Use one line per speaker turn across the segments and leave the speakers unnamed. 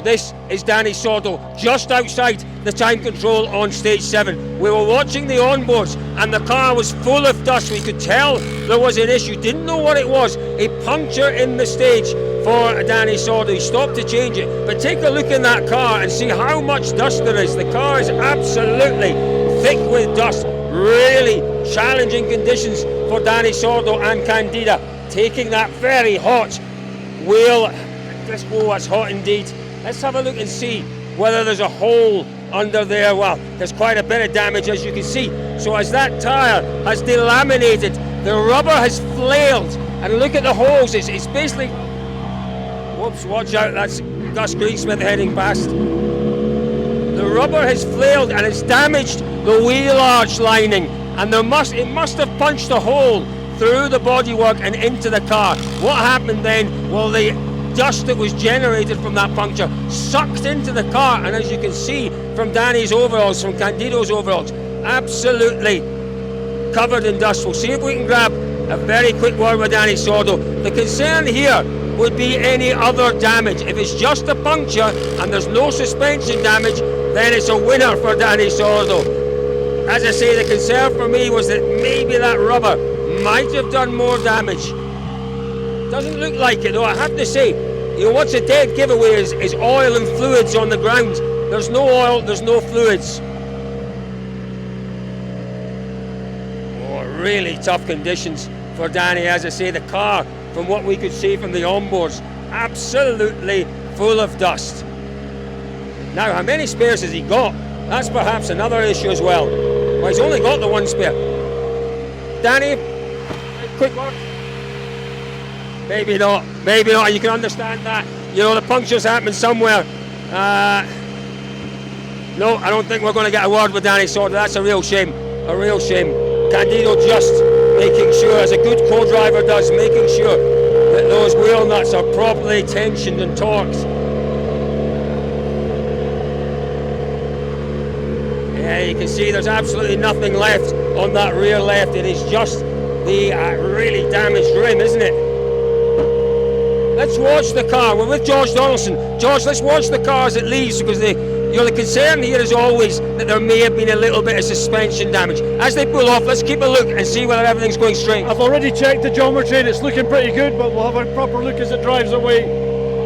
this is Dani Sordo just outside the time control on stage 7. We were watching the onboards and the car was full of dust. We could tell there was an issue, didn't know what it was. A puncture in the stage for Dani Sordo. He stopped to change it. But take a look in that car and see how much dust there is. The car is absolutely thick with dust. Really challenging conditions for Dani Sordo and Candida. Taking that very hot wheel. Oh, that's hot indeed. Let's have a look and see whether there's a hole under there. Well, there's quite a bit of damage, as you can see. So as that tyre has delaminated, the rubber has flailed. And look at the holes. It's basically... Whoops, watch out. That's Gus Greensmith heading past. The rubber has flailed and it's damaged the wheel arch lining. And it must have punched a hole through the bodywork and into the car. What happened then? Well, the dust that was generated from that puncture sucked into the car, and as you can see from Dani's overalls, from Candido's overalls, absolutely covered in dust. We'll see if we can grab a very quick word with Dani Sordo. The concern here would be any other damage. If it's just a puncture and there's no suspension damage, then it's a winner for Dani Sordo. As I say, the concern for me was that maybe that rubber might have done more damage. Doesn't look like it though, I have to say. You know, what's a dead giveaway is oil and fluids on the ground. There's no oil, there's no fluids. Oh, really tough conditions for Dani. As I say, the car, from what we could see from the onboards, absolutely full of dust. Now, how many spares has he got? That's perhaps another issue as well. Well, he's only got the one spare. Dani, quick word. Maybe not, you can understand that. You know, the puncture's happened somewhere. No, I don't think we're going to get a word with Dani Sordo. That's a real shame, Candido just making sure, as a good co-driver does, making sure that those wheel nuts are properly tensioned and torqued. Yeah, you can see there's absolutely nothing left on that rear left. It is just the really damaged rim, isn't it? Let's watch the car. We're with George Donaldson. George, let's watch the car as it leaves, because the concern here is always that there may have been a little bit of suspension damage. As they pull off, let's keep a look and see whether everything's going straight.
I've already checked the geometry and it's looking pretty good, but we'll have a proper look as it drives away.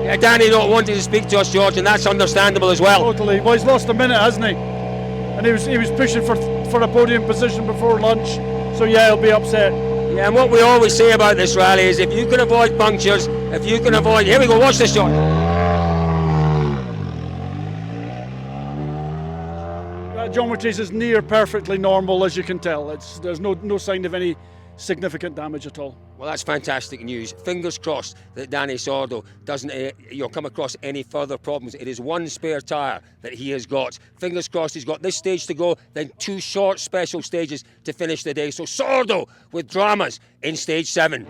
Yeah, Dani not wanting to speak to us, George, and that's understandable as well.
Totally. Well, he's lost a minute, hasn't he? And he was pushing for a podium position before lunch, so yeah, he'll be upset.
Yeah, and what we always say about this rally is if you can avoid punctures, if you can avoid... Here we go, watch this, George.
That geometry is near perfectly normal, as you can tell. There's no sign of any significant damage at all.
Well, that's fantastic news. Fingers crossed that Dani Sordo doesn't come across any further problems. It is one spare tyre that he has got. Fingers crossed he's got this stage to go, then 2 short special stages to finish the day. So Sordo with dramas in stage 7.